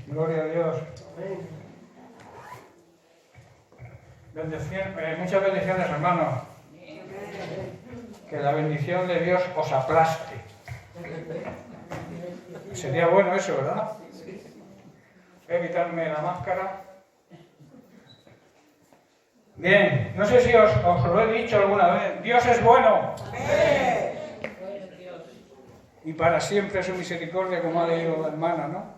Gloria a Dios. Muchas bendiciones, hermanos. Que la bendición de Dios os aplaste. Sería bueno eso, ¿verdad? Voy a quitarme la máscara. Bien, no sé si os lo he dicho alguna vez. Dios es bueno. Y para siempre su misericordia, como ha leído la hermana, ¿no?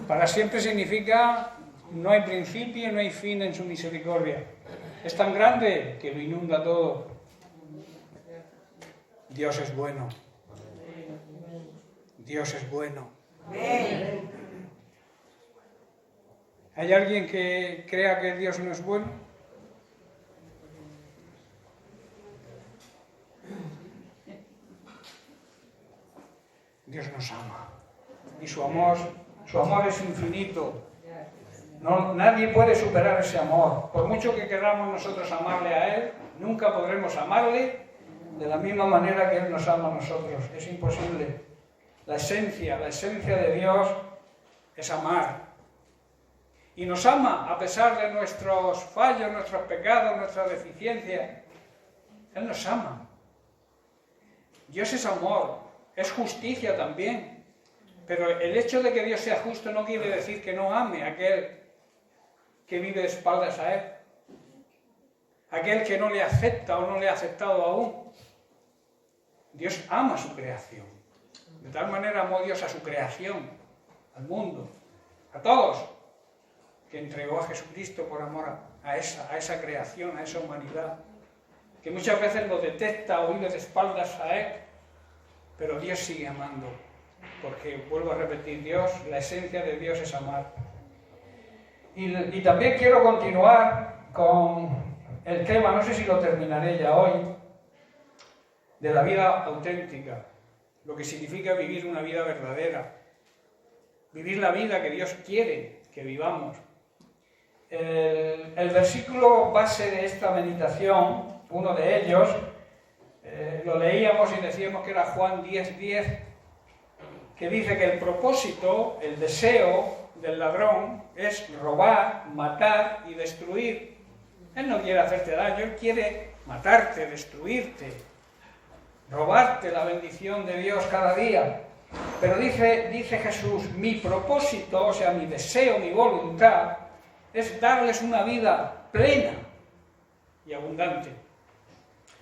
Para siempre significa no hay principio, no hay fin en su misericordia. Es tan grande que lo inunda todo. Dios es bueno. Dios es bueno. ¿Hay alguien que crea que Dios no es bueno? Dios nos ama. Y su amor es infinito. No, nadie puede superar ese amor. Por mucho que queramos nosotros amarle a Él, nunca podremos amarle de la misma manera que Él nos ama a nosotros. Es imposible. La esencia de Dios es amar. Y nos ama a pesar de nuestros fallos, nuestros pecados, nuestras deficiencias. Él nos ama. Dios es amor, es justicia también. Pero el hecho de que Dios sea justo no quiere decir que no ame a aquel que vive de espaldas a Él. Aquel que no le acepta o no le ha aceptado aún. Dios ama su creación. De tal manera amó Dios a su creación, al mundo, a todos, que entregó a Jesucristo por amor a esa creación, a esa humanidad, que muchas veces lo detesta o vive de espaldas a Él, pero Dios sigue amando, porque, vuelvo a repetir, la esencia de Dios es amar. Y también quiero continuar con el tema, no sé si lo terminaré ya hoy, de la vida auténtica, lo que significa vivir una vida verdadera, vivir la vida que Dios quiere que vivamos. El versículo base de esta meditación, uno de ellos, lo leíamos y decíamos que era Juan 10:10, que dice que el propósito, el deseo del ladrón es robar, matar y destruir. Él no quiere hacerte daño, Él quiere matarte, destruirte, robarte la bendición de Dios cada día. Pero dice Jesús, mi propósito, o sea, mi deseo, mi voluntad, es darles una vida plena y abundante.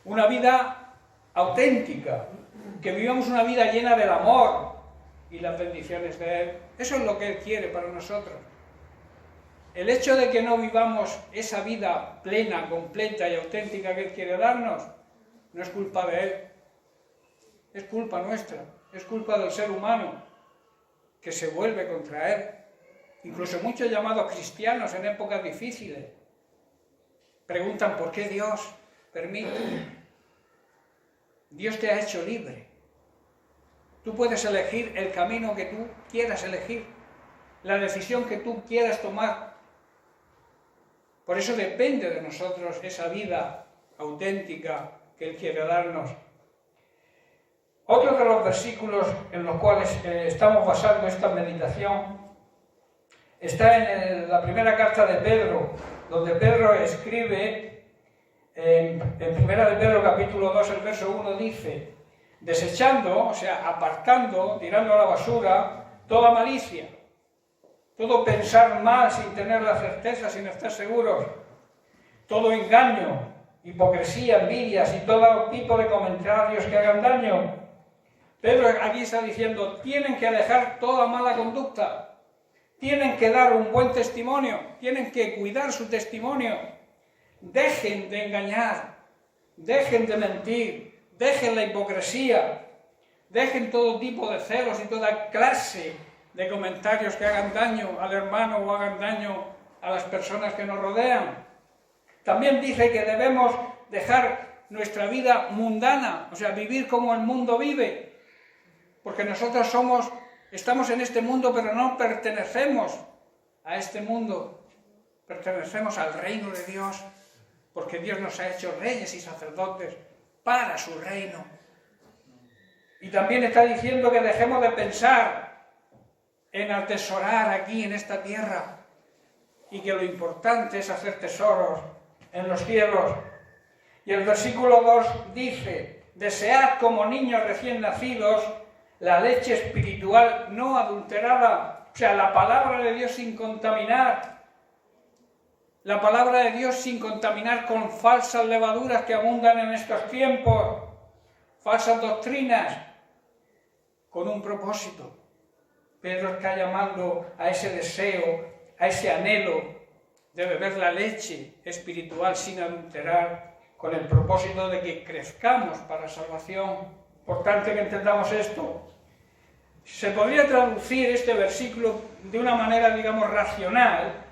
Una vida auténtica, que vivamos una vida llena del amor y las bendiciones de Él. Eso es lo que Él quiere para nosotros. El hecho de que no vivamos esa vida plena, completa y auténtica que Él quiere darnos, no es culpa de Él. Es culpa nuestra, es culpa del ser humano que se vuelve contra Él. Incluso muchos llamados cristianos en épocas difíciles preguntan ¿por qué Dios permite? Dios te ha hecho libre. Tú puedes elegir el camino que tú quieras elegir, la decisión que tú quieras tomar. Por eso depende de nosotros esa vida auténtica que Él quiere darnos. Otro de los versículos en los cuales estamos basando esta meditación está en la primera carta de Pedro, donde Pedro escribe, en 1 de Pedro capítulo 2, el verso 1 dice, desechando, o sea, apartando, tirando a la basura, toda malicia, todo pensar mal sin tener la certeza, sin estar seguros, todo engaño, hipocresía, envidias y todo tipo de comentarios que hagan daño. Pedro aquí está diciendo, tienen que dejar toda mala conducta, tienen que dar un buen testimonio, tienen que cuidar su testimonio, dejen de engañar, dejen de mentir, dejen la hipocresía, dejen todo tipo de celos y toda clase de comentarios que hagan daño al hermano o hagan daño a las personas que nos rodean. También dice que debemos dejar nuestra vida mundana, o sea, vivir como el mundo vive. Porque nosotros estamos en este mundo, pero no pertenecemos a este mundo. Pertenecemos al reino de Dios, porque Dios nos ha hecho reyes y sacerdotes para su reino. Y también está diciendo que dejemos de pensar en atesorar aquí en esta tierra, y que lo importante es hacer tesoros en los cielos. Y el versículo 2 dice: desead como niños recién nacidos la leche espiritual no adulterada, o sea, la palabra de Dios sin contaminar, la palabra de Dios sin contaminar con falsas levaduras que abundan en estos tiempos, falsas doctrinas, con un propósito. Pedro está llamando a ese deseo, a ese anhelo de beber la leche espiritual sin adulterar, con el propósito de que crezcamos para salvación. Importante que entendamos esto. Se podría traducir este versículo de una manera, digamos, racional,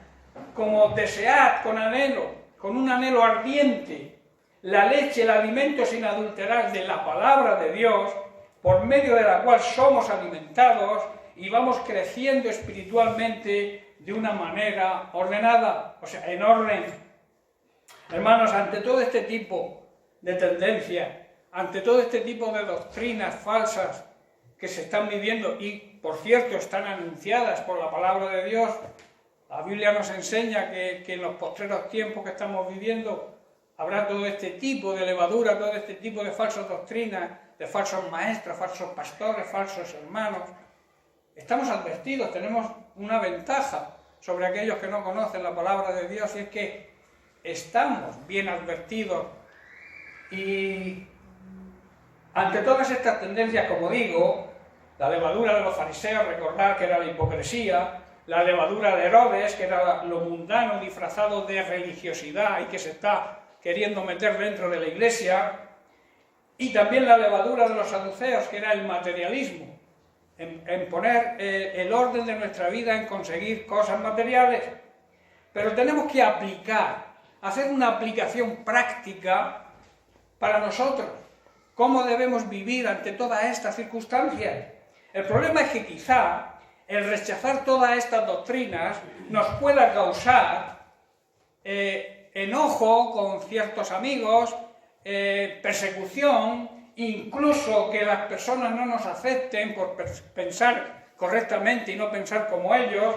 como desead con anhelo, con un anhelo ardiente, la leche, el alimento sin adulterar de la palabra de Dios, por medio de la cual somos alimentados y vamos creciendo espiritualmente de una manera ordenada, o sea, en orden. Hermanos, ante todo este tipo de tendencias, ante todo este tipo de doctrinas falsas que se están viviendo y, por cierto, están anunciadas por la palabra de Dios, la Biblia nos enseña que en los postreros tiempos que estamos viviendo habrá todo este tipo de levadura, todo este tipo de falsas doctrinas, de falsos maestros, falsos pastores, falsos hermanos. Estamos advertidos, tenemos una ventaja sobre aquellos que no conocen la palabra de Dios, y es que estamos bien advertidos. Y ante todas estas tendencias, como digo, la levadura de los fariseos, recordar que era la hipocresía, la levadura de Herodes, que era lo mundano disfrazado de religiosidad y que se está queriendo meter dentro de la iglesia, y también la levadura de los saduceos, que era el materialismo, en poner el orden de nuestra vida en conseguir cosas materiales. Pero tenemos que hacer una aplicación práctica para nosotros. ¿Cómo debemos vivir ante todas estas circunstancias? El problema es que quizá el rechazar todas estas doctrinas nos pueda causar enojo con ciertos amigos, persecución, incluso que las personas no nos acepten por pensar correctamente y no pensar como ellos,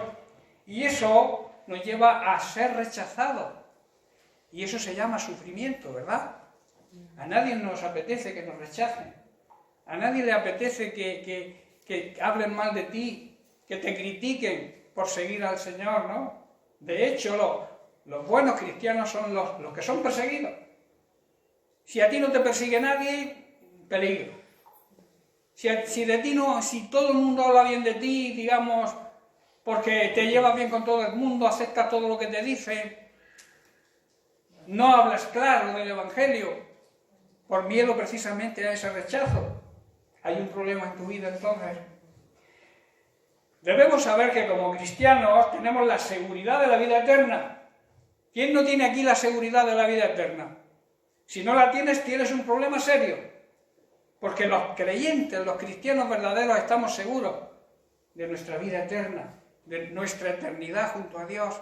y eso nos lleva a ser rechazados. Y eso se llama sufrimiento, ¿verdad? A nadie nos apetece que nos rechacen. A nadie le apetece que hablen mal de ti, que te critiquen por seguir al Señor, ¿no? De hecho, los buenos cristianos son los que son perseguidos. Si a ti no te persigue nadie, peligro. Si todo el mundo habla bien de ti, digamos, porque te llevas bien con todo el mundo, aceptas todo lo que te dicen, no hablas claro del Evangelio, por miedo precisamente a ese rechazo, hay un problema en tu vida entonces. Debemos saber que como cristianos tenemos la seguridad de la vida eterna. ¿Quién no tiene aquí la seguridad de la vida eterna? Si no la tienes, tienes un problema serio. Porque los creyentes, los cristianos verdaderos, estamos seguros de nuestra vida eterna, de nuestra eternidad junto a Dios.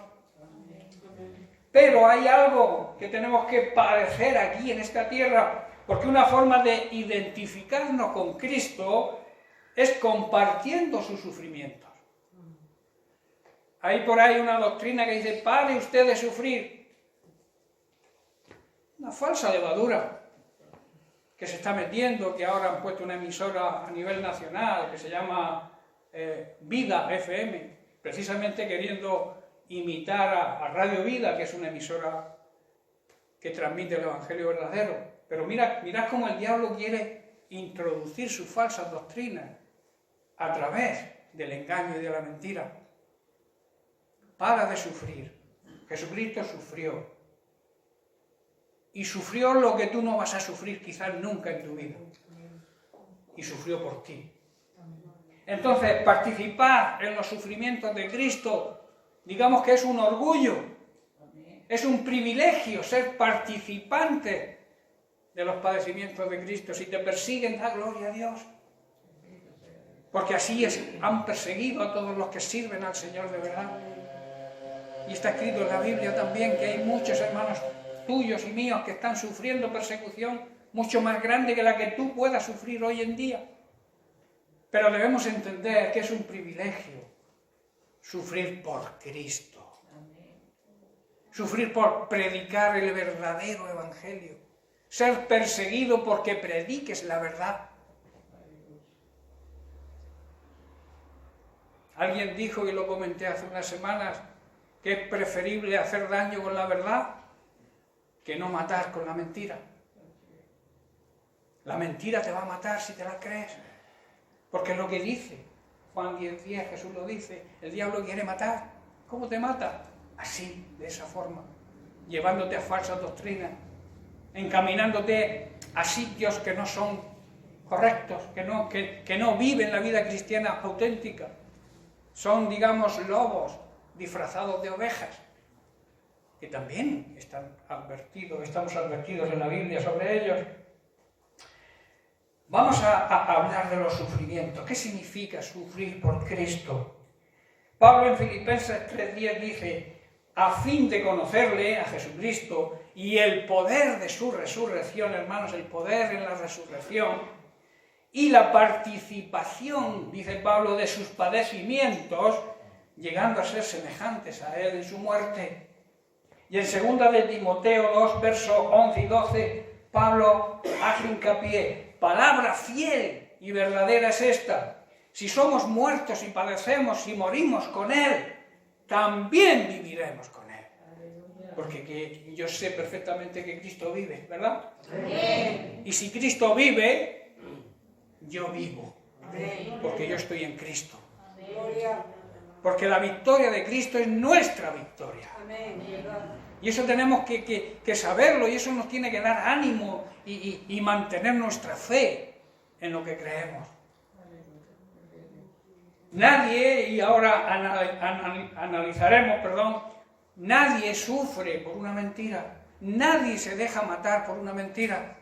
Pero hay algo que tenemos que padecer aquí en esta tierra, porque una forma de identificarnos con Cristo es compartiendo sus sufrimientos. Hay por ahí una doctrina que dice: pare usted de sufrir. Una falsa levadura que se está metiendo, que ahora han puesto una emisora a nivel nacional que se llama Vida FM, precisamente queriendo imitar a Radio Vida, que es una emisora que transmite el Evangelio verdadero. Pero mirad cómo el diablo quiere introducir sus falsas doctrinas a través del engaño y de la mentira. Para de sufrir. Jesucristo sufrió. Y sufrió lo que tú no vas a sufrir quizás nunca en tu vida. Y sufrió por ti. Entonces, participar en los sufrimientos de Cristo, digamos que es un orgullo, es un privilegio ser participante de los padecimientos de Cristo. Si te persiguen, da gloria a Dios. Porque así han perseguido a todos los que sirven al Señor de verdad. Y está escrito en la Biblia también que hay muchos hermanos tuyos y míos que están sufriendo persecución mucho más grande que la que tú puedas sufrir hoy en día. Pero debemos entender que es un privilegio sufrir por Cristo. Sufrir por predicar el verdadero evangelio. Ser perseguido porque prediques la verdad. Alguien dijo, y lo comenté hace unas semanas, que es preferible hacer daño con la verdad que no matar con la mentira. La mentira te va a matar si te la crees, porque es lo que dice Juan 10:10, Jesús lo dice, el diablo quiere matar. ¿Cómo te mata? Así, de esa forma, llevándote a falsas doctrinas, encaminándote a sitios que no son correctos, que no viven la vida cristiana auténtica. Son, digamos, lobos disfrazados de ovejas, que también estamos advertidos en la Biblia sobre ellos. Vamos a hablar de los sufrimientos. ¿Qué significa sufrir por Cristo? Pablo en Filipenses 3:10 dice, a fin de conocerle, a Jesucristo, y el poder de su resurrección, hermanos, el poder en la resurrección, y la participación, dice Pablo, de sus padecimientos, llegando a ser semejantes a él en su muerte. Y en 2 de Timoteo 2, versos 11 y 12, Pablo hace hincapié, palabra fiel y verdadera es esta: si somos muertos y padecemos y morimos con él, también viviremos con él. Porque yo sé perfectamente que Cristo vive, ¿verdad? Amén. Y si Cristo vive, yo vivo, porque yo estoy en Cristo. Porque la victoria de Cristo es nuestra victoria. Y eso tenemos que saberlo, y eso nos tiene que dar ánimo y mantener nuestra fe en lo que creemos. Nadie, y ahora analizaremos, nadie sufre por una mentira. Nadie se deja matar por una mentira.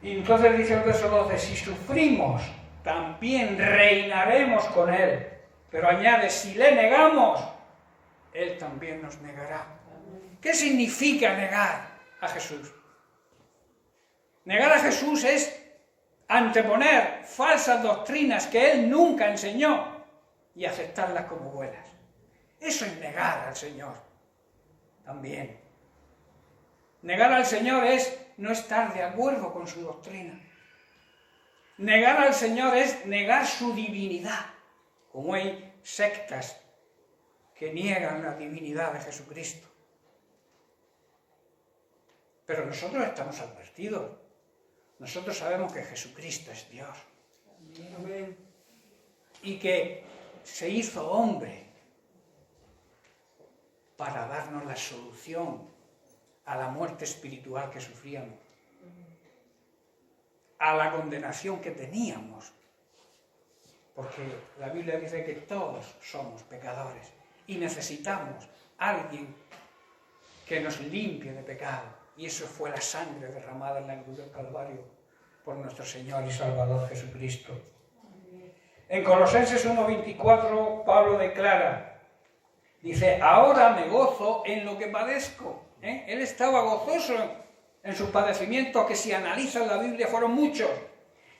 Y entonces dice el verso 12, si sufrimos, también reinaremos con él. Pero añade, si le negamos, él también nos negará. ¿Qué significa negar a Jesús? Negar a Jesús es anteponer falsas doctrinas que él nunca enseñó y aceptarlas como buenas. Eso es negar al Señor también. Negar al Señor es no estar de acuerdo con su doctrina. Negar al Señor es negar su divinidad, como hay sectas que niegan la divinidad de Jesucristo. Pero nosotros estamos advertidos. Nosotros sabemos que Jesucristo es Dios. Amén. Y que se hizo hombre para darnos la solución a la muerte espiritual que sufríamos, a la condenación que teníamos, porque la Biblia dice que todos somos pecadores y necesitamos a alguien que nos limpie de pecado, y eso fue la sangre derramada en la cruz del Calvario por nuestro Señor y Salvador Jesucristo. En Colosenses 1:24 Pablo declara, dice, ahora me gozo en lo que padezco. Él estaba gozoso en sus padecimientos, que si analizan la Biblia fueron muchos.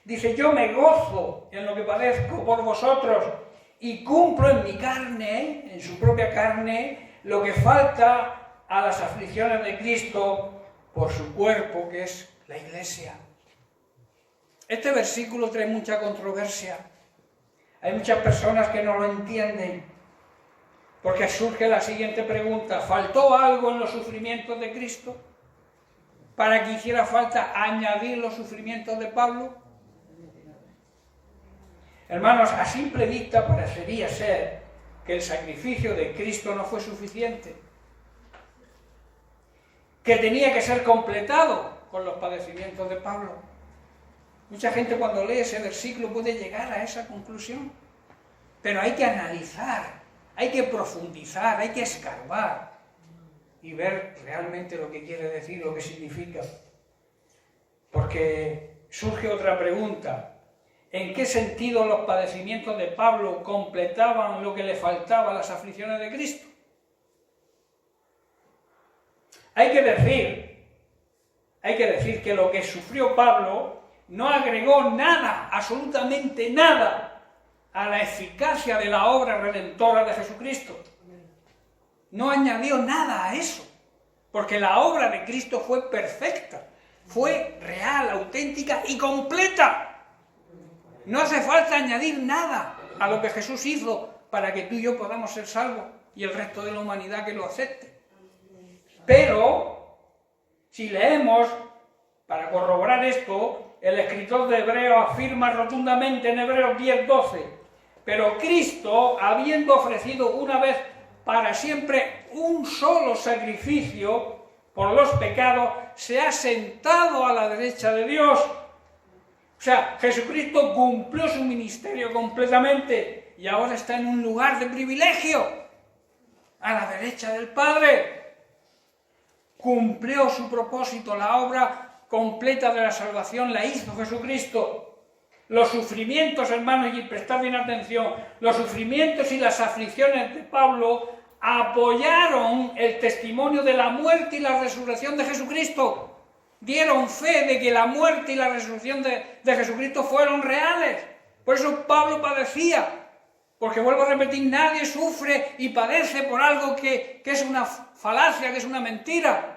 Dice, yo me gozo en lo que padezco por vosotros y cumplo en mi carne, en su propia carne, lo que falta a las aflicciones de Cristo por su cuerpo, que es la Iglesia. Este versículo trae mucha controversia. Hay muchas personas que no lo entienden, porque surge la siguiente pregunta: ¿faltó algo en los sufrimientos de Cristo para que hiciera falta añadir los sufrimientos de Pablo? Hermanos, a simple vista parecería ser que el sacrificio de Cristo no fue suficiente, que tenía que ser completado con los padecimientos de Pablo. Mucha gente cuando lee ese versículo puede llegar a esa conclusión, pero hay que analizar, hay que profundizar, hay que escarbar y ver realmente lo que quiere decir, lo que significa. Porque surge otra pregunta: ¿en qué sentido los padecimientos de Pablo completaban lo que le faltaba a las aflicciones de Cristo? Hay que decir que lo que sufrió Pablo no agregó nada, absolutamente nada, a la eficacia de la obra redentora de Jesucristo. No añadió nada a eso, porque la obra de Cristo fue perfecta, fue real, auténtica y completa. No hace falta añadir nada a lo que Jesús hizo para que tú y yo podamos ser salvos y el resto de la humanidad que lo acepte. Pero, si leemos, para corroborar esto, el escritor de Hebreos afirma rotundamente en Hebreos 10:12: pero Cristo, habiendo ofrecido una vez para siempre un solo sacrificio por los pecados, se ha sentado a la derecha de Dios. O sea, Jesucristo cumplió su ministerio completamente y ahora está en un lugar de privilegio, a la derecha del Padre. Cumplió su propósito, la obra completa de la salvación la hizo Jesucristo. Los sufrimientos, hermanos, y prestad bien atención, los sufrimientos y las aflicciones de Pablo apoyaron el testimonio de la muerte y la resurrección de Jesucristo. Dieron fe de que la muerte y la resurrección de Jesucristo fueron reales. Por eso Pablo padecía, porque vuelvo a repetir, nadie sufre y padece por algo que es una falacia, que es una mentira.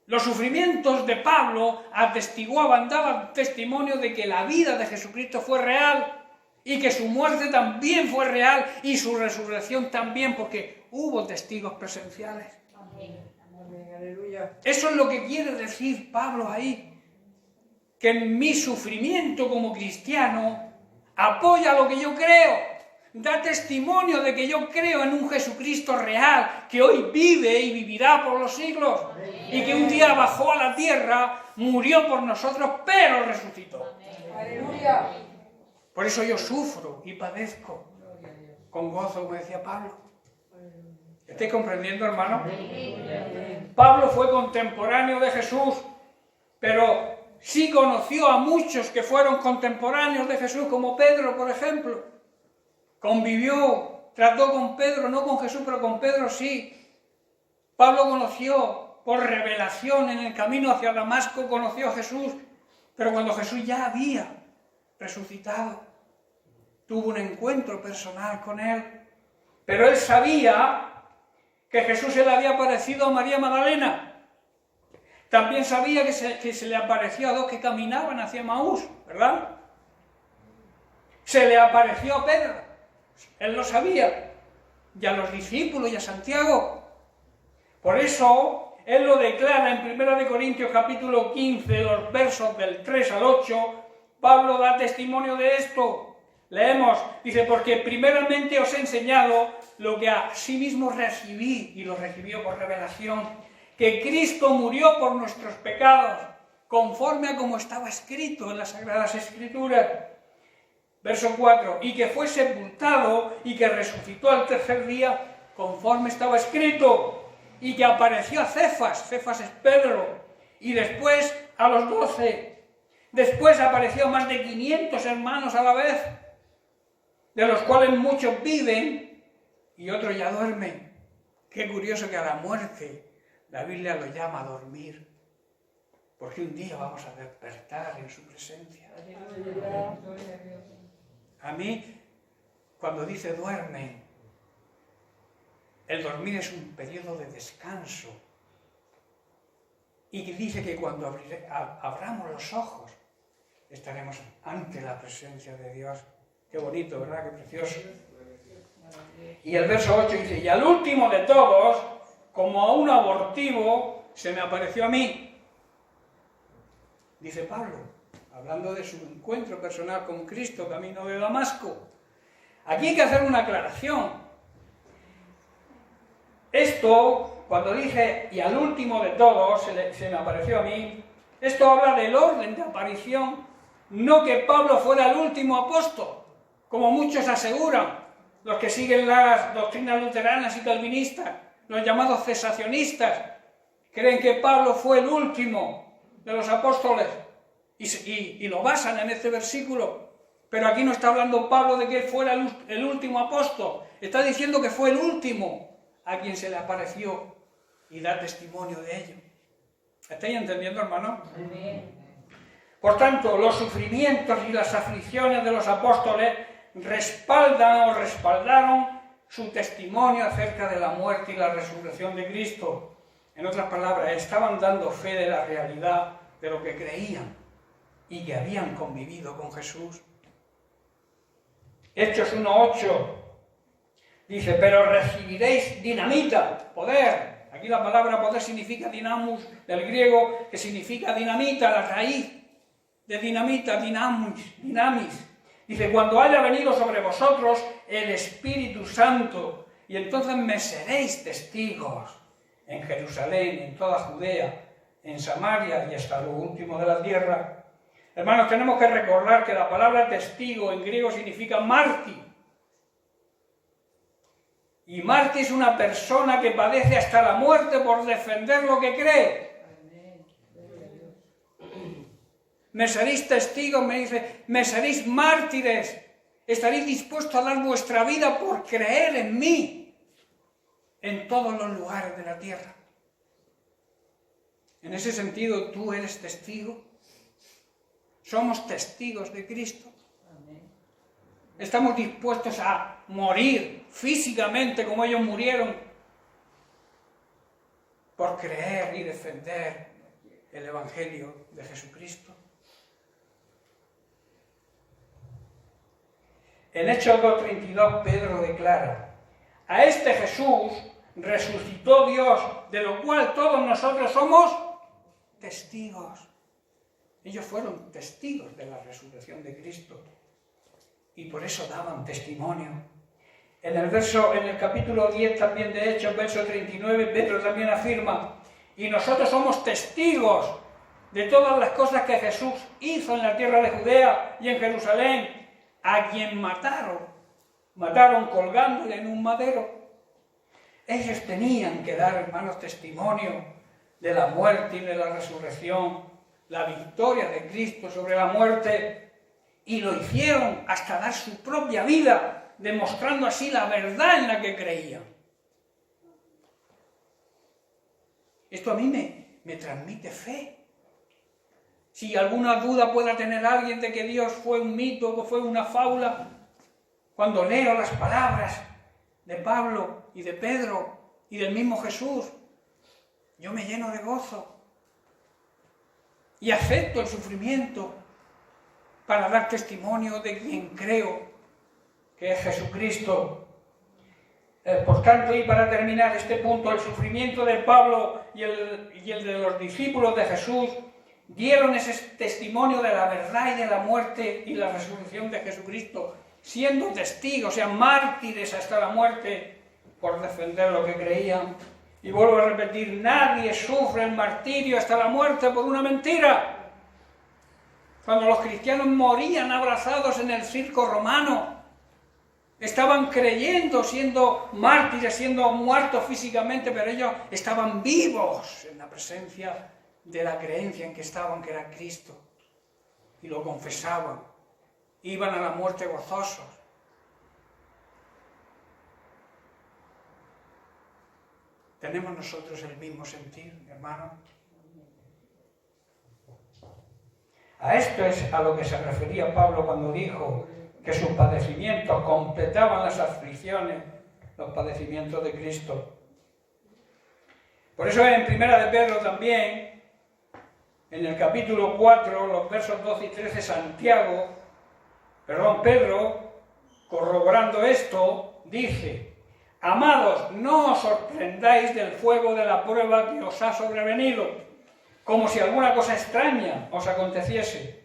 Los sufrimientos de Pablo atestiguaban, daban testimonio de que la vida de Jesucristo fue real y que su muerte también fue real y su resurrección también, porque hubo testigos presenciales. Amén. Amén. Aleluya. Eso es lo que quiere decir Pablo ahí, que en mi sufrimiento como cristiano apoya lo que yo creo. Da testimonio de que yo creo en un Jesucristo real, que hoy vive y vivirá por los siglos. Amén. Y que un día bajó a la tierra, murió por nosotros, pero resucitó. Aleluya. Por eso yo sufro y padezco con gozo, como decía Pablo. ¿Estáis comprendiendo, hermano? Pablo fue contemporáneo de Jesús, pero sí conoció a muchos que fueron contemporáneos de Jesús, como Pedro, por ejemplo. Convivió, trató con Pedro, no con Jesús, pero con Pedro sí. Pablo conoció por revelación en el camino hacia Damasco, conoció a Jesús, pero cuando Jesús ya había resucitado, tuvo un encuentro personal con él. Pero él sabía que Jesús se le había aparecido a María Magdalena. También sabía que se le apareció a dos que caminaban hacia Emaús, ¿verdad? Se le apareció a Pedro, él lo sabía, y a los discípulos y a Santiago. Por eso, él lo declara en 1 Corintios capítulo 15, los versos del 3 al 8, Pablo da testimonio de esto. Leemos, dice, porque primeramente os he enseñado lo que a sí mismo recibí, y lo recibió por revelación, que Cristo murió por nuestros pecados, conforme a como estaba escrito en las Sagradas Escrituras. Verso 4, y que fue sepultado y que resucitó al tercer día, conforme estaba escrito, y que apareció a Cefas, Cefas es Pedro, y después a los 12. Después apareció a más de 500 hermanos a la vez, de los cuales muchos viven y otros ya duermen. Qué curioso que a la muerte la Biblia lo llama dormir, porque un día vamos a despertar en su presencia. A mí, cuando dice duermen, el dormir es un periodo de descanso. Y dice que cuando abramos los ojos, estaremos ante la presencia de Dios. Qué bonito, ¿verdad? Qué precioso. Y el verso 8 dice, y al último de todos, como a un abortivo, se me apareció a mí. Dice Pablo, hablando de su encuentro personal con Cristo, camino de Damasco. Aquí hay que hacer una aclaración. Esto, cuando dice, y al último de todos, se me apareció a mí, esto habla del orden de aparición, no que Pablo fuera el último apóstol, como muchos aseguran, los que siguen las doctrinas luteranas y calvinistas, los llamados cesacionistas, creen que Pablo fue el último de los apóstoles y lo basan en este versículo. Pero aquí no está hablando Pablo de que él fuera el último apóstol, está diciendo que fue el último a quien se le apareció y da testimonio de ello. ¿Estáis entendiendo, hermano? Por tanto, los sufrimientos y las aflicciones de los apóstoles respaldan o respaldaron su testimonio acerca de la muerte y la resurrección de Cristo. En otras palabras, estaban dando fe de la realidad de lo que creían y que habían convivido con Jesús. Hechos 1:8 dice, pero recibiréis dinamita, poder. Aquí la palabra poder significa dinamus, del griego, que significa dinamita, la raíz de dinamita, dinamis. Dice, cuando haya venido sobre vosotros el Espíritu Santo, y entonces me seréis testigos en Jerusalén, en toda Judea, en Samaria y hasta lo último de la tierra. Hermanos, tenemos que recordar que la palabra testigo en griego significa mártir. Y mártir es una persona que padece hasta la muerte por defender lo que cree. Me seréis testigos, me dice, me seréis mártires, estaréis dispuestos a dar vuestra vida por creer en mí, en todos los lugares de la tierra. En ese sentido, tú eres testigo. Somos testigos de Cristo. Estamos dispuestos a morir físicamente como ellos murieron por creer y defender el Evangelio de Jesucristo. En Hechos 2:32 Pedro declara, a este Jesús resucitó Dios, de lo cual todos nosotros somos testigos. Ellos fueron testigos de la resurrección de Cristo y por eso daban testimonio. En el capítulo 10 también de Hechos, verso 39, Pedro también afirma, y nosotros somos testigos de todas las cosas que Jesús hizo en la tierra de Judea y en Jerusalén, a quien mataron colgándole en un madero. Ellos tenían que dar, hermanos, testimonio de la muerte y de la resurrección, la victoria de Cristo sobre la muerte, y lo hicieron hasta dar su propia vida, demostrando así la verdad en la que creían. Esto a mí me transmite fe. Si alguna duda pueda tener alguien de que Dios fue un mito, que fue una fábula, cuando leo las palabras de Pablo y de Pedro y del mismo Jesús, yo me lleno de gozo y acepto el sufrimiento para dar testimonio de quien creo que es Jesucristo. Por tanto, y para terminar este punto, el sufrimiento de Pablo y el de los discípulos de Jesús dieron ese testimonio de la verdad y de la muerte y la resurrección de Jesucristo, siendo testigos, o sea, mártires hasta la muerte por defender lo que creían. Y vuelvo a repetir, nadie sufre el martirio hasta la muerte por una mentira. Cuando los cristianos morían abrazados en el circo romano, estaban creyendo, siendo mártires, siendo muertos físicamente, pero ellos estaban vivos en la presencia de la creencia en que estaban, que era Cristo, y lo confesaban, iban a la muerte gozosos. ¿Tenemos nosotros el mismo sentir, hermano? A esto es a lo que se refería Pablo cuando dijo que sus padecimientos completaban las aflicciones, los padecimientos de Cristo. Por eso en Primera de Pedro también, en el capítulo 4, los versos 12 y 13, Pedro, corroborando esto, dice, amados, no os sorprendáis del fuego de la prueba que os ha sobrevenido, como si alguna cosa extraña os aconteciese,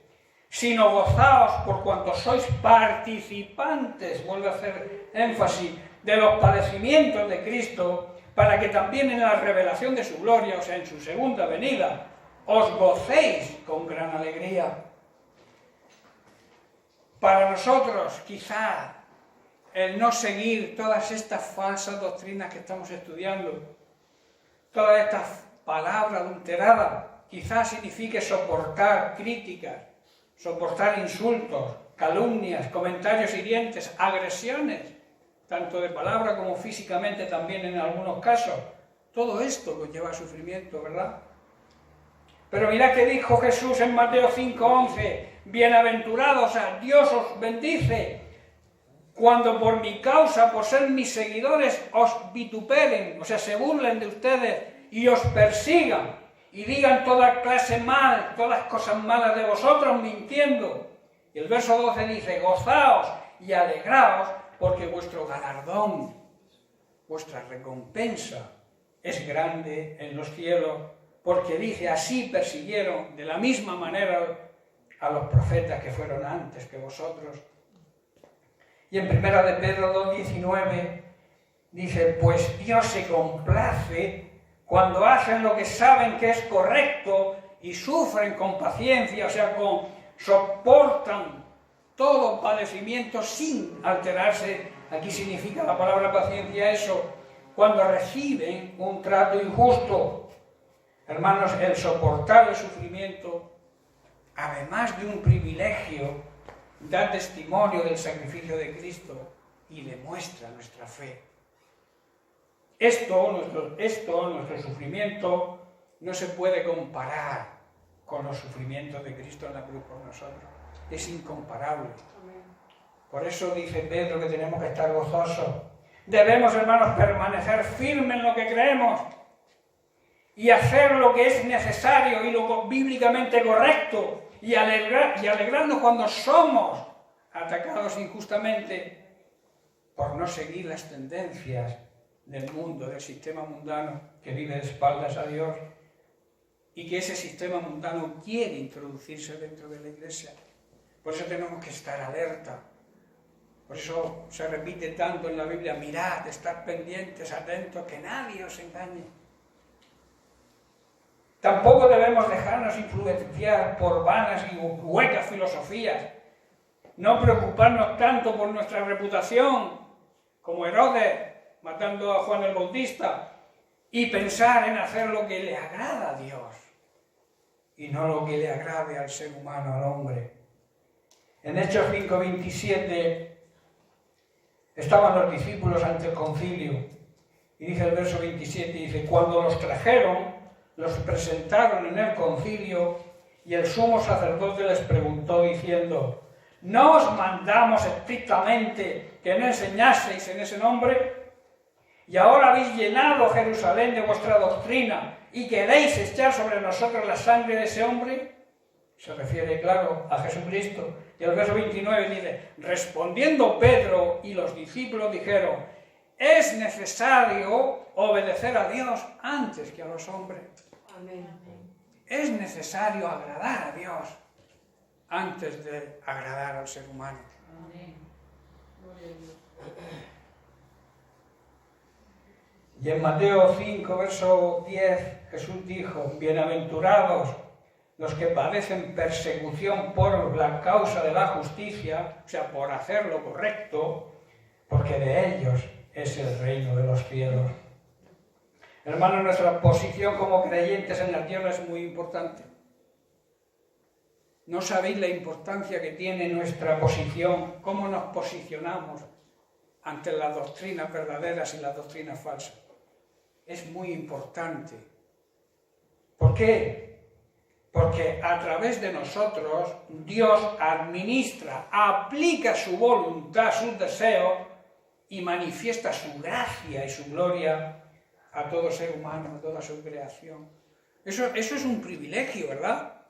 sino gozaos por cuanto sois participantes, vuelve a hacer énfasis, de los padecimientos de Cristo, para que también en la revelación de su gloria, o sea, en su segunda venida, os gocéis con gran alegría. Para nosotros, quizá, el no seguir todas estas falsas doctrinas que estamos estudiando, todas estas palabras adulteradas, quizá signifique soportar críticas, soportar insultos, calumnias, comentarios hirientes, agresiones, tanto de palabra como físicamente también en algunos casos. Todo esto conlleva sufrimiento, ¿verdad? Pero mirad que dijo Jesús en Mateo 5:11, bienaventurados, o sea, Dios os bendice, cuando por mi causa, por ser mis seguidores, os vituperen, o sea, se burlen de ustedes y os persigan y digan toda clase mal, todas cosas malas de vosotros, mintiendo. Y el verso 12 dice, gozaos y alegraos, porque vuestro galardón, vuestra recompensa es grande en los cielos, porque dice, así persiguieron de la misma manera a los profetas que fueron antes que vosotros. Y en 1 de Pedro 2:19 dice, pues Dios se complace cuando hacen lo que saben que es correcto y sufren con paciencia, o sea, soportan todo padecimiento sin alterarse. Aquí significa la palabra paciencia eso, cuando reciben un trato injusto. Hermanos, el soportar el sufrimiento, además de un privilegio, da testimonio del sacrificio de Cristo y demuestra nuestra fe. Nuestro sufrimiento, no se puede comparar con los sufrimientos de Cristo en la cruz por nosotros. Es incomparable. Por eso dice Pedro que tenemos que estar gozosos. Debemos, hermanos, permanecer firmes en lo que creemos y hacer lo que es necesario y lo bíblicamente correcto y alegrarnos cuando somos atacados injustamente por no seguir las tendencias del mundo, del sistema mundano que vive de espaldas a Dios y que ese sistema mundano quiere introducirse dentro de la Iglesia. Por eso tenemos que estar alerta. Por eso se repite tanto en la Biblia, mirad, estad pendientes, atentos, que nadie os engañe. Tampoco debemos dejarnos influenciar por vanas y huecas filosofías. No preocuparnos tanto por nuestra reputación, como Herodes, matando a Juan el Bautista, y pensar en hacer lo que le agrada a Dios, y no lo que le agrade al ser humano, al hombre. En Hechos 5:27 estaban los discípulos ante el concilio, y dice el verso 27, dice, cuando los trajeron, los presentaron en el concilio, y el sumo sacerdote les preguntó diciendo, ¿no os mandamos estrictamente que no enseñaseis en ese nombre? Y ahora habéis llenado Jerusalén de vuestra doctrina, y queréis echar sobre nosotros la sangre de ese hombre. Se refiere, claro, a Jesucristo. Y el verso 29 dice, respondiendo Pedro y los discípulos dijeron, es necesario obedecer a Dios antes que a los hombres. Amén. Es necesario agradar a Dios antes de agradar al ser humano. Amén. Y en Mateo 5, verso 10, Jesús dijo, bienaventurados los que padecen persecución por la causa de la justicia, o sea, por hacer lo correcto, porque de ellos es el reino de los cielos. Hermanos, nuestra posición como creyentes en la tierra es muy importante. No sabéis la importancia que tiene nuestra posición, cómo nos posicionamos ante las doctrinas verdaderas y las doctrinas falsas. Es muy importante. ¿Por qué? Porque a través de nosotros Dios administra, aplica su voluntad, sus deseos y manifiesta su gracia y su gloria a todo ser humano, a toda su creación. Eso es un privilegio, ¿verdad?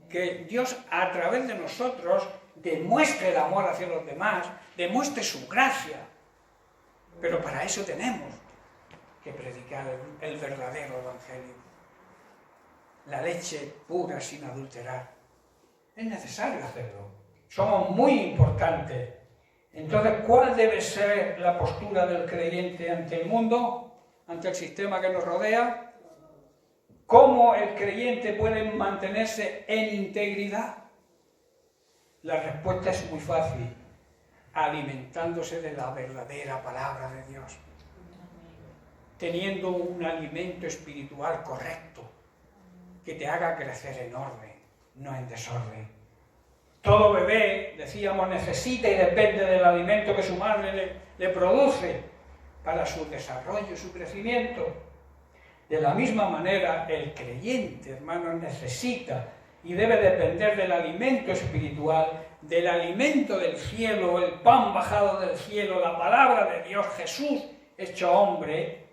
Que Dios a través de nosotros demuestre el amor hacia los demás, demuestre su gracia. Pero para eso tenemos que predicar el verdadero evangelio. La leche pura sin adulterar. Es necesario hacerlo. Somos muy importantes. Entonces, ¿cuál debe ser la postura del creyente ante el mundo, ante el sistema que nos rodea? ¿Cómo el creyente puede mantenerse en integridad? La respuesta es muy fácil. Alimentándose de la verdadera palabra de Dios. Teniendo un alimento espiritual correcto que te haga crecer en orden, no en desorden. Todo bebé, decíamos, necesita y depende del alimento que su madre le produce para su desarrollo y su crecimiento. De la misma manera, el creyente, hermanos, necesita y debe depender del alimento espiritual, del alimento del cielo, el pan bajado del cielo, la palabra de Dios, Jesús hecho hombre,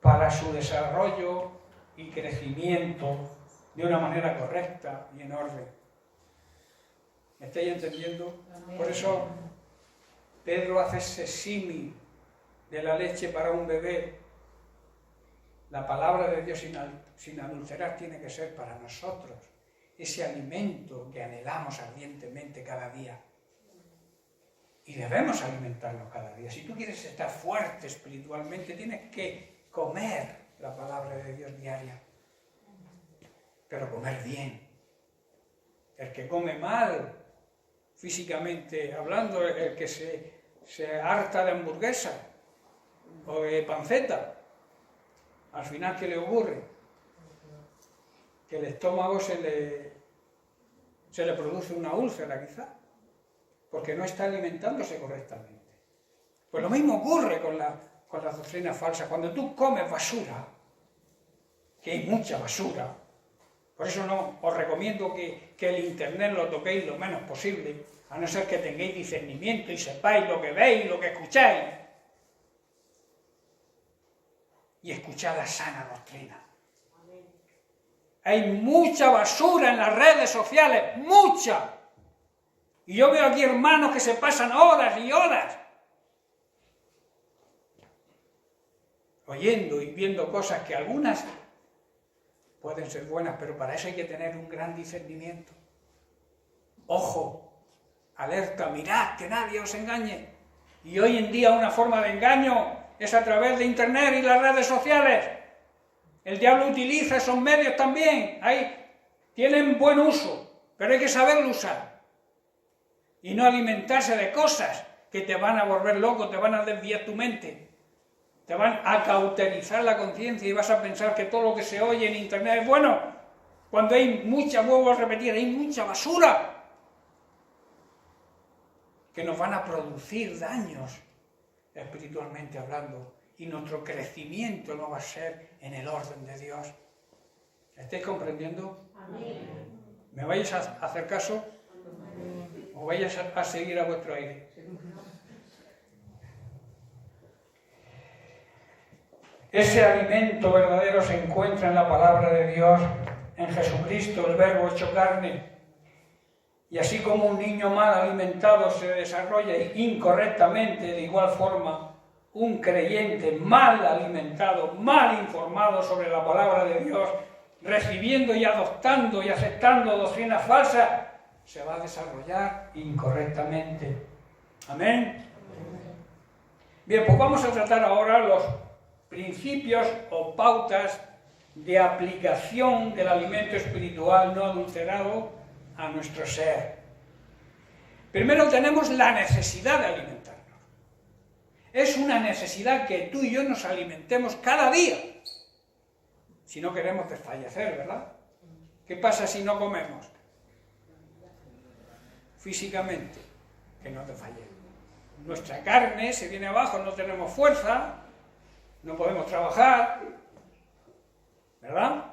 para su desarrollo y crecimiento de una manera correcta y en orden. ¿Me estáis entendiendo? Por eso Pedro hace ese símil de la leche para un bebé. La palabra de Dios sin adulterar tiene que ser para nosotros ese alimento que anhelamos ardientemente cada día. Y debemos alimentarlo cada día. Si tú quieres estar fuerte espiritualmente, tienes que comer la palabra de Dios diaria. Pero comer bien. El que come mal, físicamente hablando, el que se harta de hamburguesa o de panceta, al final, ¿qué le ocurre? Que el estómago se le produce una úlcera, quizá, porque no está alimentándose correctamente. Pues lo mismo ocurre con las doctrinas falsas. Cuando tú comes basura, que hay mucha basura, por eso no os recomiendo que el internet lo toquéis lo menos posible, a no ser que tengáis discernimiento y sepáis lo que veis, lo que escucháis. Y escuchad la sana doctrina. Hay mucha basura en las redes sociales, mucha. Y yo veo aquí hermanos que se pasan horas y horas oyendo y viendo cosas que algunas pueden ser buenas, pero para eso hay que tener un gran discernimiento. Ojo, alerta, mirad que nadie os engañe. Y hoy en día una forma de engaño es a través de internet y las redes sociales. El diablo utiliza esos medios también. Tienen buen uso, pero hay que saberlo usar. Y no alimentarse de cosas que te van a volver loco, te van a desviar tu mente. Te van a cauterizar la conciencia y vas a pensar que todo lo que se oye en internet es bueno. Cuando hay mucha, vuelvo a repetir, hay mucha basura que nos van a producir daños espiritualmente hablando, y nuestro crecimiento no va a ser en el orden de Dios. ¿Estáis comprendiendo? Amén. ¿Me vais a hacer caso? Amén. ¿O vais a seguir a vuestro aire? Ese alimento verdadero se encuentra en la palabra de Dios, en Jesucristo, el Verbo hecho carne. Y así como un niño mal alimentado se desarrolla incorrectamente, de igual forma, un creyente mal alimentado, mal informado sobre la palabra de Dios, recibiendo y adoptando y aceptando doctrinas falsas, se va a desarrollar incorrectamente. Amén. Bien, pues vamos a tratar ahora los principios o pautas de aplicación del alimento espiritual no adulterado a nuestro ser. Primero tenemos la necesidad de alimentarnos. Es una necesidad que tú y yo nos alimentemos cada día, si no queremos desfallecer, ¿verdad? ¿Qué pasa si no comemos? Físicamente, que no desfallemos. Nuestra carne se viene abajo, no tenemos fuerza, no podemos trabajar, ¿verdad?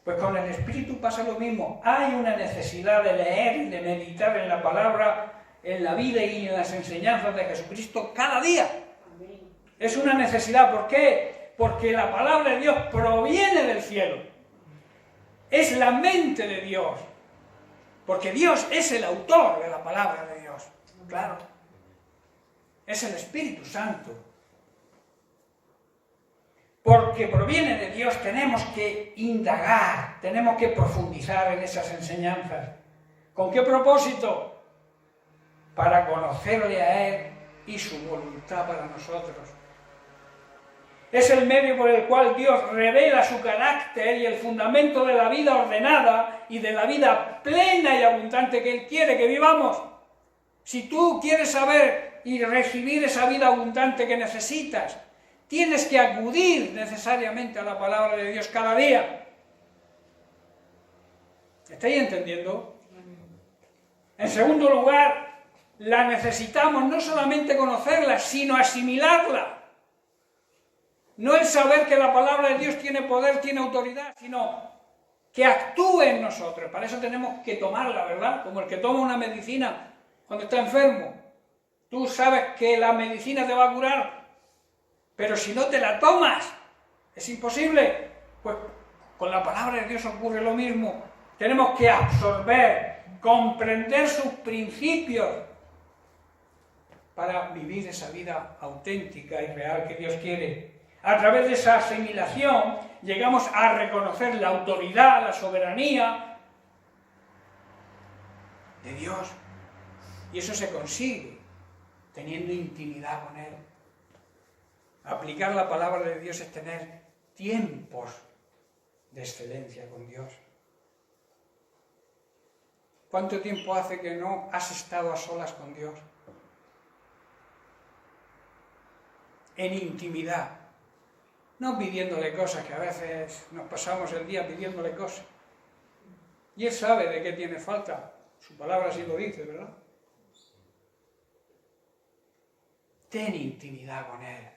Pues con el Espíritu pasa lo mismo. Hay una necesidad de leer y de meditar en la palabra, en la vida y en las enseñanzas de Jesucristo cada día. Es una necesidad. ¿Por qué? Porque la palabra de Dios proviene del cielo. Es la mente de Dios. Porque Dios es el autor de la palabra de Dios. Claro. Es el Espíritu Santo. Porque proviene de Dios, tenemos que indagar, tenemos que profundizar en esas enseñanzas. ¿Con qué propósito? Para conocerle a Él y su voluntad para nosotros. Es el medio por el cual Dios revela su carácter y el fundamento de la vida ordenada y de la vida plena y abundante que Él quiere que vivamos. Si tú quieres saber y recibir esa vida abundante que necesitas, tienes que acudir necesariamente a la palabra de Dios cada día. ¿Estáis entendiendo? En segundo lugar, la necesitamos no solamente conocerla, sino asimilarla. No el saber que la palabra de Dios tiene poder, tiene autoridad, sino que actúe en nosotros. Para eso tenemos que tomarla, ¿verdad? Como el que toma una medicina cuando está enfermo. Tú sabes que la medicina te va a curar, pero si no te la tomas, es imposible. Pues con la palabra de Dios ocurre lo mismo. Tenemos que absorber, comprender sus principios para vivir esa vida auténtica y real que Dios quiere. A través de esa asimilación llegamos a reconocer la autoridad, la soberanía de Dios. Y eso se consigue teniendo intimidad con Él. Aplicar la palabra de Dios es tener tiempos de excelencia con Dios. ¿Cuánto tiempo hace que no has estado a solas con Dios? En intimidad. No pidiéndole cosas, que a veces nos pasamos el día pidiéndole cosas. Y Él sabe de qué tiene falta. Su palabra sí lo dice, ¿verdad? Ten intimidad con Él.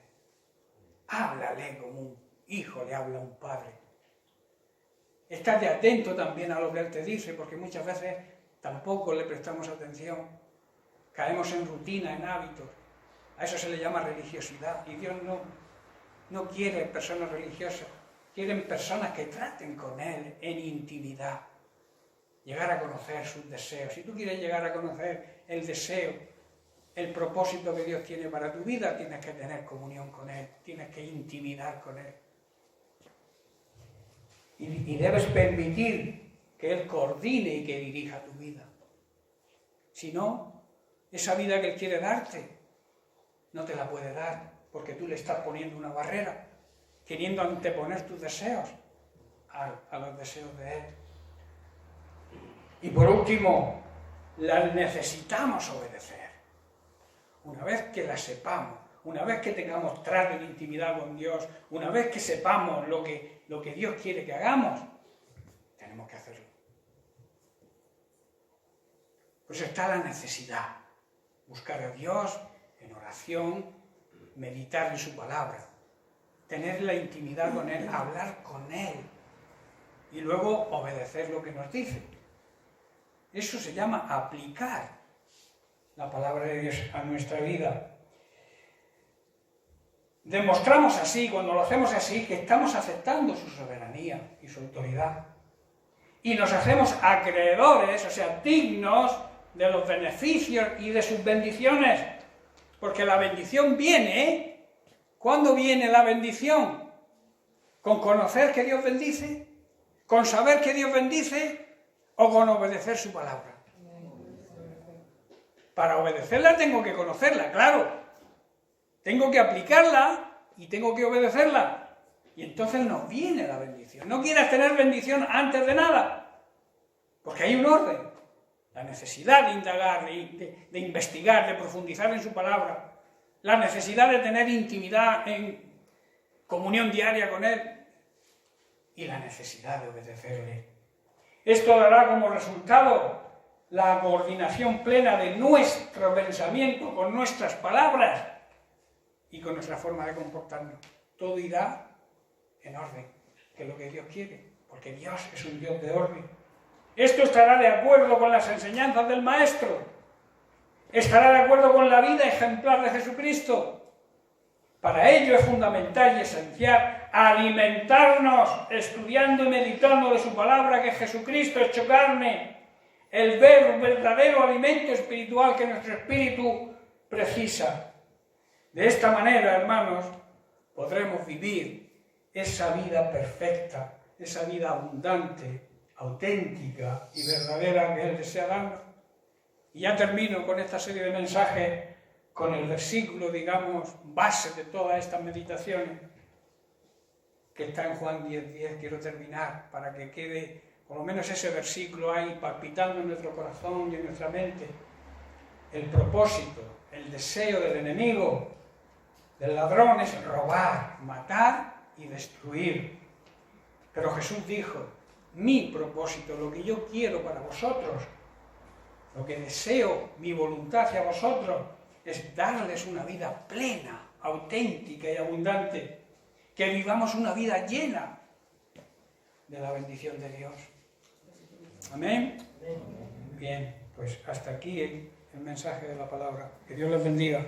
Háblale como un hijo le habla a un padre. Estate atento también a lo que Él te dice, porque muchas veces tampoco le prestamos atención. Caemos en rutina, en hábitos. A eso se le llama religiosidad. Y Dios no quiere personas religiosas. Quieren personas que traten con Él en intimidad. Llegar a conocer sus deseos. Si tú quieres llegar a conocer el deseo, el propósito que Dios tiene para tu vida, tienes que tener comunión con Él. Tienes que intimidar con Él. Y debes permitir que Él coordine y que dirija tu vida. Si no, esa vida que Él quiere darte, no te la puede dar, porque tú le estás poniendo una barrera, queriendo anteponer tus deseos a los deseos de Él. Y por último, las necesitamos obedecer. Una vez que las sepamos, una vez que tengamos trato en intimidad con Dios, una vez que sepamos lo que Dios quiere que hagamos, tenemos que hacerlo. Pues está la necesidad. Buscar a Dios en oración, meditar en su palabra, tener la intimidad con Él, hablar con Él y luego obedecer lo que nos dice. Eso se llama aplicar la palabra de Dios a nuestra vida. Demostramos así, cuando lo hacemos así, que estamos aceptando su soberanía y su autoridad. Y nos hacemos acreedores, o sea, dignos de los beneficios y de sus bendiciones. Porque la bendición viene, ¿eh? ¿Cuándo viene la bendición? ¿Con conocer que Dios bendice? ¿Con saber que Dios bendice? ¿O con obedecer su palabra? Para obedecerla tengo que conocerla, claro. Tengo que aplicarla y tengo que obedecerla. Y entonces nos viene la bendición. No quieras tener bendición antes de nada, porque hay un orden. La necesidad de indagar, de investigar, de profundizar en su palabra. La necesidad de tener intimidad en comunión diaria con Él. Y la necesidad de obedecerle. Esto dará como resultado la coordinación plena de nuestro pensamiento con nuestras palabras y con nuestra forma de comportarnos. Todo irá en orden, que es lo que Dios quiere, porque Dios es un Dios de orden. Esto estará de acuerdo con las enseñanzas del Maestro, estará de acuerdo con la vida ejemplar de Jesucristo. Para ello es fundamental y esencial alimentarnos estudiando y meditando de su palabra, que es Jesucristo hecho carne, el verdadero alimento espiritual que nuestro espíritu precisa. De esta manera, hermanos, podremos vivir esa vida perfecta, esa vida abundante, auténtica y verdadera que Él desea darnos. Y ya termino con esta serie de mensajes, con el versículo, digamos, base de todas estas meditaciones, que está en Juan 10:10. Quiero terminar para que quede por lo menos ese versículo ahí palpitando en nuestro corazón y en nuestra mente. El propósito, el deseo del enemigo, del ladrón, es robar, matar y destruir. Pero Jesús dijo: mi propósito, lo que yo quiero para vosotros, lo que deseo, mi voluntad hacia vosotros, es darles una vida plena, auténtica y abundante. que vivamos una vida llena de la bendición de Dios. Amén. Bien, pues hasta aquí el mensaje de la palabra. Que Dios les bendiga.